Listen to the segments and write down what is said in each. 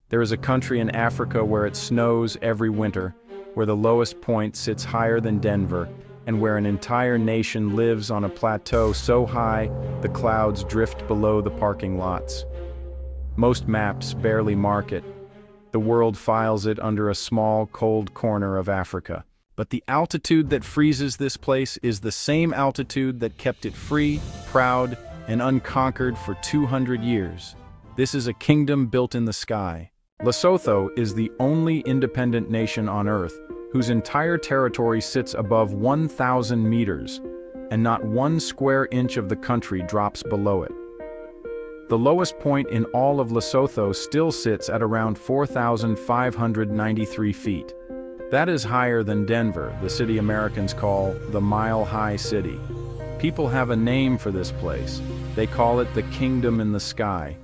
There is a country in Africa where it snows every winter, where the lowest point sits higher than Denver, and where an entire nation lives on a plateau so high the clouds drift below the parking lots. Most maps barely mark it. The world files it under a small, cold corner of Africa. But the altitude that freezes this place is the same altitude that kept it free, proud, and unconquered for 200 years. This is a kingdom built in the sky. Lesotho is the only independent nation on Earth whose entire territory sits above 1,000 meters, and not 1 square inch of the country drops below it. The lowest point in all of Lesotho still sits at around 4,593 feet. That is higher than Denver, the city Americans call the Mile High City. People have a name for this place. They call it the Kingdom in the Sky.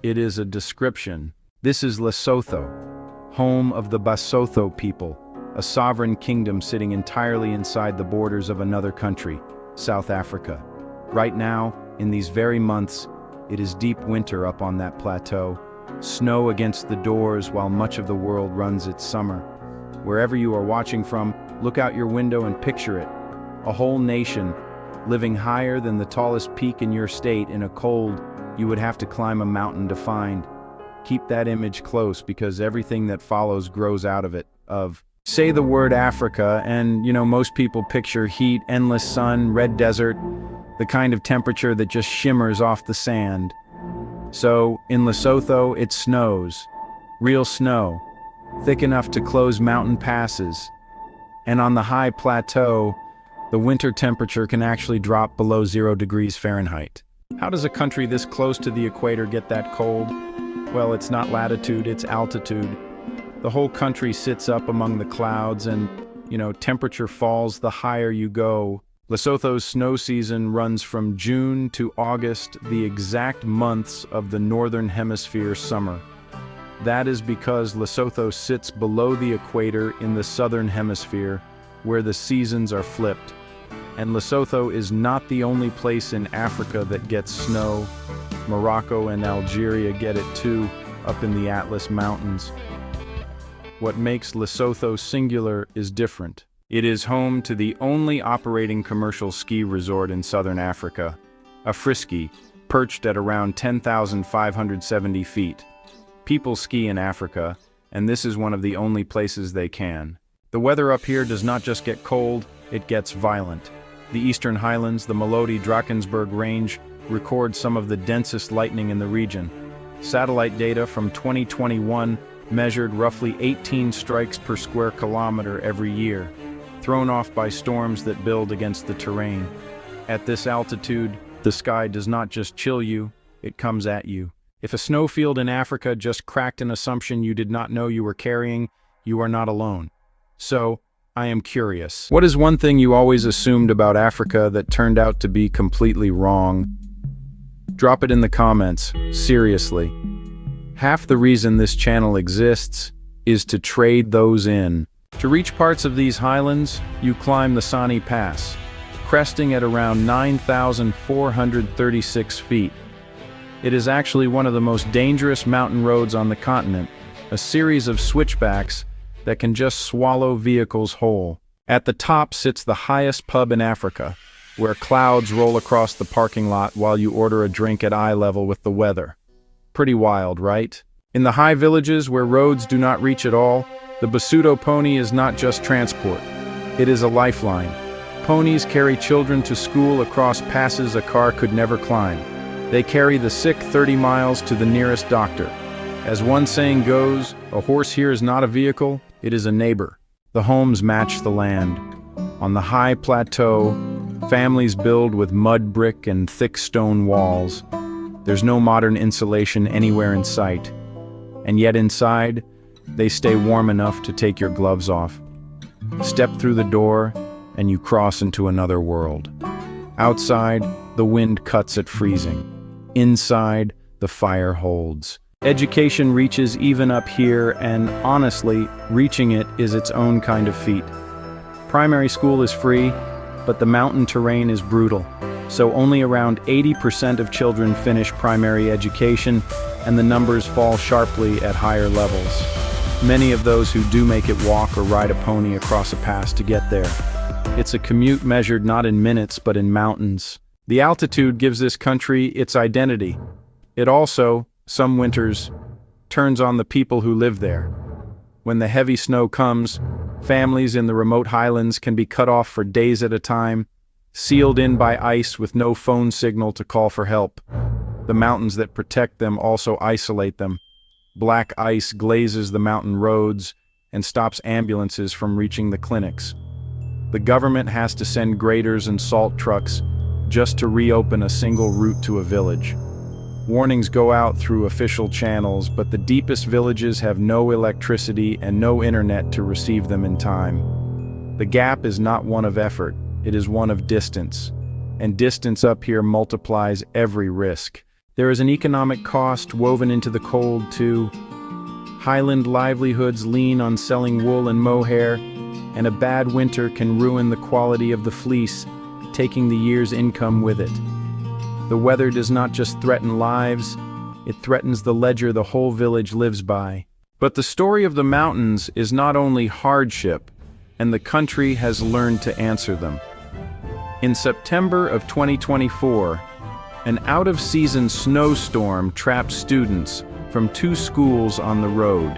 It is a description. This is Lesotho, home of the Basotho people, a sovereign kingdom sitting entirely inside the borders of another country, South Africa. Right now, in these very months, it is deep winter up on that plateau, snow against the doors while much of the world runs its summer. Wherever you are watching from, look out your window and picture it. A whole nation, living higher than the tallest peak in your state in a cold you would have to climb a mountain to find. Keep that image close because everything that follows grows out of it. Say the word Africa and, most people picture heat, endless sun, red desert, the kind of temperature that just shimmers off the sand. So, in Lesotho, it snows. Real snow. Thick enough to close mountain passes. And on the high plateau, the winter temperature can actually drop below 0 degrees Fahrenheit. How does a country this close to the equator get that cold? Well, it's not latitude, it's altitude. The whole country sits up among the clouds and, temperature falls the higher you go. Lesotho's snow season runs from June to August, the exact months of the northern hemisphere summer. That is because Lesotho sits below the equator in the southern hemisphere, where the seasons are flipped. And Lesotho is not the only place in Africa that gets snow. Morocco and Algeria get it too, up in the Atlas Mountains. What makes Lesotho singular is different. It is home to the only operating commercial ski resort in southern Africa, a Frisky, perched at around 10,570 feet. People ski in Africa, and this is one of the only places they can. The weather up here does not just get cold, it gets violent. The eastern highlands, the Melodi-Drakensberg range, record some of the densest lightning in the region. Satellite data from 2021 measured roughly 18 strikes per square kilometer every year, thrown off by storms that build against the terrain. At this altitude, the sky does not just chill you, it comes at you. If a snowfield in Africa just cracked an assumption you did not know you were carrying, you are not alone. So, I am curious. What is one thing you always assumed about Africa that turned out to be completely wrong? Drop it in the comments, seriously. Half the reason this channel exists is to trade those in. To reach parts of these highlands, you climb the Sani Pass, cresting at around 9,436 feet. It is actually one of the most dangerous mountain roads on the continent, a series of switchbacks that can just swallow vehicles whole. At the top sits the highest pub in Africa, where clouds roll across the parking lot while you order a drink at eye level with the weather. Pretty wild, right? In the high villages where roads do not reach at all, the Basotho pony is not just transport. It is a lifeline. Ponies carry children to school across passes a car could never climb. They carry the sick 30 miles to the nearest doctor. As one saying goes, a horse here is not a vehicle, it is a neighbor. The homes match the land. On the high plateau, families build with mud brick and thick stone walls. There's no modern insulation anywhere in sight. And yet inside, they stay warm enough to take your gloves off. Step through the door, and you cross into another world. Outside, the wind cuts at freezing. Inside, the fire holds. Education reaches even up here, and honestly, reaching it is its own kind of feat. Primary school is free, but the mountain terrain is brutal. so only around 80% of children finish primary education, and the numbers fall sharply at higher levels. Many of those who do make it walk or ride a pony across a pass to get there. It's a commute measured not in minutes but in mountains. The altitude gives this country its identity. It also, some winters, turns on the people who live there. When the heavy snow comes, families in the remote highlands can be cut off for days at a time, sealed in by ice with no phone signal to call for help. The mountains that protect them also isolate them. Black ice glazes the mountain roads and stops ambulances from reaching the clinics. The government has to send graders and salt trucks just to reopen a single route to a village. Warnings go out through official channels, but the deepest villages have no electricity and no internet to receive them in time. The gap is not one of effort, it is one of distance. And distance up here multiplies every risk. There is an economic cost woven into the cold, too. Highland livelihoods lean on selling wool and mohair, and a bad winter can ruin the quality of the fleece, taking the year's income with it. The weather does not just threaten lives, it threatens the ledger the whole village lives by. But the story of the mountains is not only hardship, and the country has learned to answer them. In September of 2024, an out-of-season snowstorm trapped students from 2 schools on the road.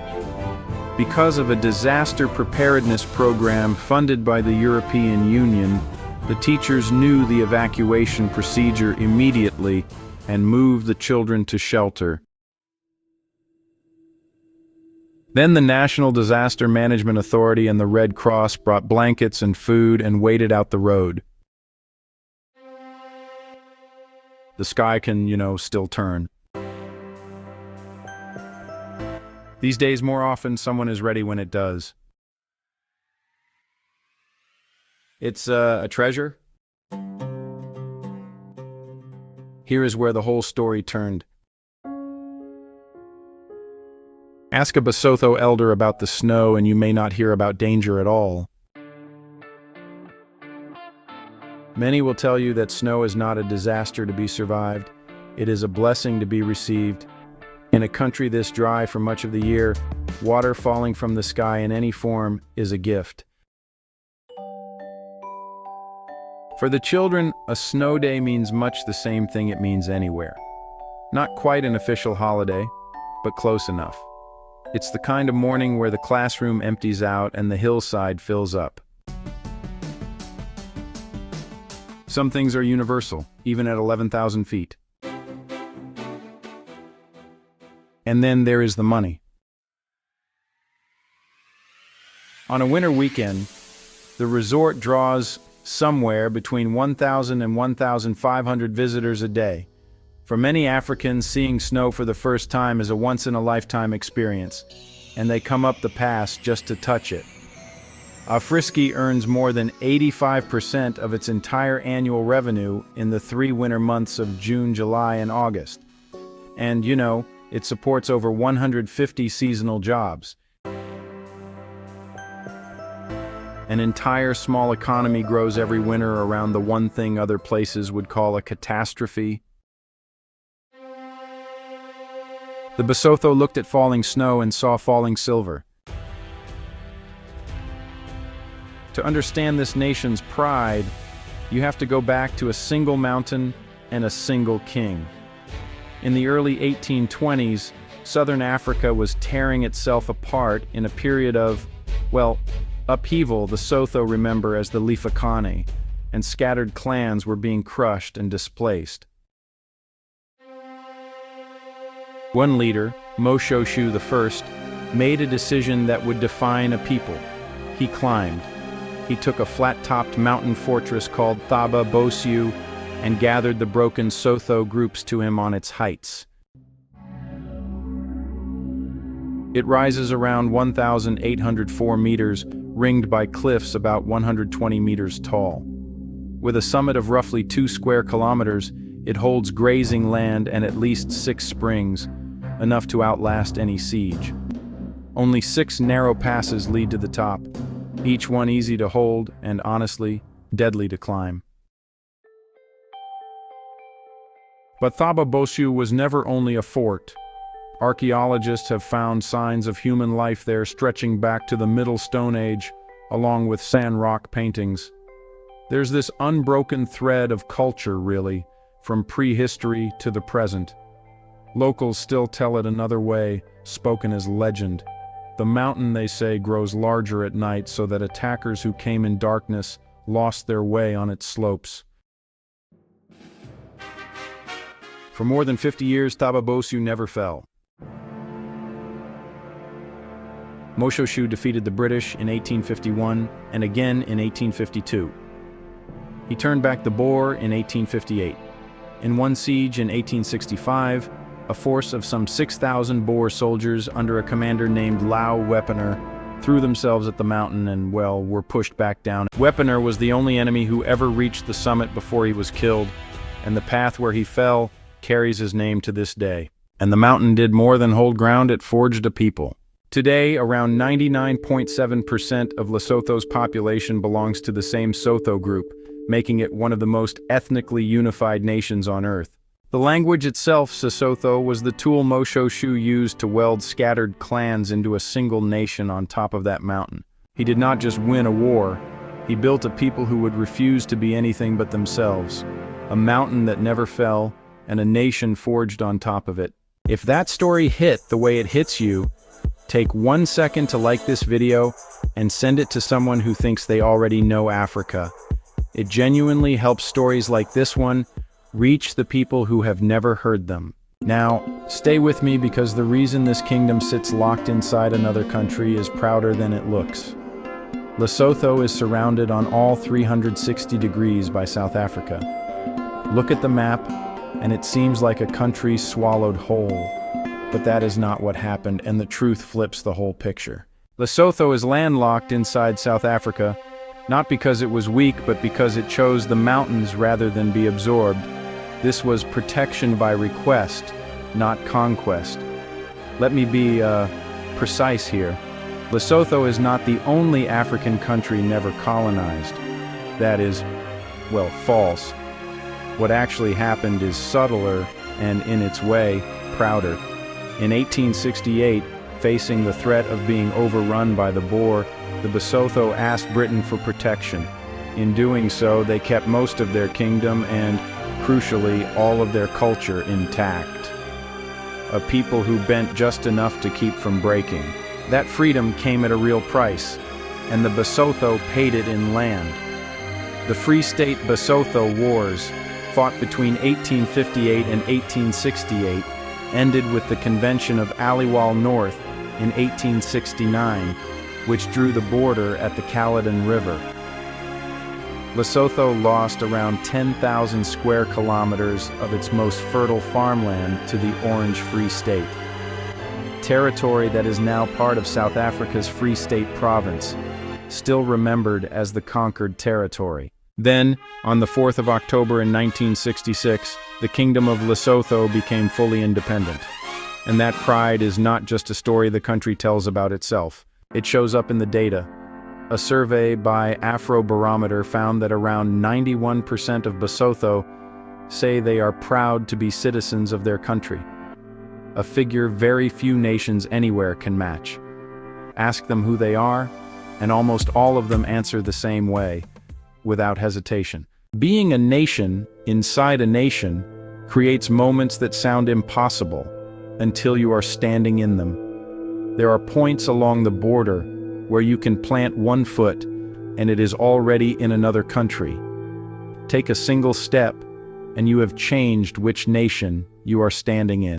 Because of a disaster preparedness program funded by the European Union, the teachers knew the evacuation procedure immediately and moved the children to shelter. Then the National Disaster Management Authority and the Red Cross brought blankets and food and waited out the road. The sky can, still turn. These days, more often, someone is ready when it does. It's a treasure. Here is where the whole story turned. Ask a Basotho elder about the snow and you may not hear about danger at all. Many will tell you that snow is not a disaster to be survived. It is a blessing to be received. In a country this dry for much of the year, water falling from the sky in any form is a gift. For the children, a snow day means much the same thing it means anywhere. Not quite an official holiday, but close enough. It's the kind of morning where the classroom empties out and the hillside fills up. Some things are universal, even at 11,000 feet. And then there is the money. On a winter weekend, the resort draws somewhere between 1,000 and 1,500 visitors a day. For many Africans, seeing snow for the first time is a once-in-a-lifetime experience, and they come up the pass just to touch it. Afriski earns more than 85% of its entire annual revenue in the 3 winter months of June, July, and August. And, it supports over 150 seasonal jobs. An entire small economy grows every winter around the one thing other places would call a catastrophe. The Basotho looked at falling snow and saw falling silver. To understand this nation's pride, you have to go back to a single mountain and a single king. In the early 1820s, Southern Africa was tearing itself apart in a period of, upheaval the Sotho remember as the Lifakane, and scattered clans were being crushed and displaced. One leader, Moshoshu I, made a decision that would define a people. He climbed. He took a flat-topped mountain fortress called Thaba Bosiu and gathered the broken Sotho groups to him on its heights. It rises around 1,804 meters, ringed by cliffs about 120 meters tall. With a summit of roughly 2 square kilometers, it holds grazing land and at least 6 springs, enough to outlast any siege. Only 6 narrow passes lead to the top, each one easy to hold and, honestly, deadly to climb. But Thaba Bosu was never only a fort. Archaeologists have found signs of human life there stretching back to the Middle Stone Age, along with sand rock paintings. There's this unbroken thread of culture, really, from prehistory to the present. Locals still tell it another way, spoken as legend. The mountain, they say, grows larger at night so that attackers who came in darkness lost their way on its slopes. For more than 50 years, Thaba Bosu never fell. Moshoshu defeated the British in 1851 and again in 1852. He turned back the Boer in 1858. In one siege in 1865, a force of some 6,000 Boer soldiers under a commander named Lau Wepener threw themselves at the mountain and, well, were pushed back down. Wepener was the only enemy who ever reached the summit before he was killed, and the path where he fell carries his name to this day. And the mountain did more than hold ground, it forged a people. Today, around 99.7% of Lesotho's population belongs to the same Sotho group, making it one of the most ethnically unified nations on Earth. The language itself, Sesotho, was the tool Moshoshu used to weld scattered clans into a single nation on top of that mountain. He did not just win a war, he built a people who would refuse to be anything but themselves. A mountain that never fell, and a nation forged on top of it. If that story hit the way it hits you, take 1 second to like this video and send it to someone who thinks they already know Africa. It genuinely helps stories like this one reach the people who have never heard them. Now, stay with me because the reason this kingdom sits locked inside another country is prouder than it looks. Lesotho is surrounded on all 360 degrees by South Africa. Look at the map, and it seems like a country swallowed whole. But that is not what happened, and the truth flips the whole picture. Lesotho is landlocked inside South Africa, not because it was weak, but because it chose the mountains rather than be absorbed. This was protection by request, not conquest. Let me be precise here. Lesotho is not the only African country never colonized. That is, well, false. What actually happened is subtler and, in its way, prouder. In 1868, facing the threat of being overrun by the Boer, the Basotho asked Britain for protection. In doing so, they kept most of their kingdom and, crucially, all of their culture intact. A people who bent just enough to keep from breaking. That freedom came at a real price, and the Basotho paid it in land. The Free State Basotho Wars, fought between 1858 and 1868, ended with the Convention of Aliwal North in 1869, which drew the border at the Caledon River. Lesotho lost around 10,000 square kilometers of its most fertile farmland to the Orange Free State, territory that is now part of South Africa's Free State Province, still remembered as the conquered territory. Then, on the 4th of October in 1966, the Kingdom of Lesotho became fully independent. And that pride is not just a story the country tells about itself. It shows up in the data. A survey by Afrobarometer found that around 91% of Basotho say they are proud to be citizens of their country. A figure very few nations anywhere can match. Ask them who they are, and almost all of them answer the same way, without hesitation. Being a nation inside a nation creates moments that sound impossible until you are standing in them. There are points along the border where you can plant one foot and it is already in another country. Take a single step and you have changed which nation you are standing in.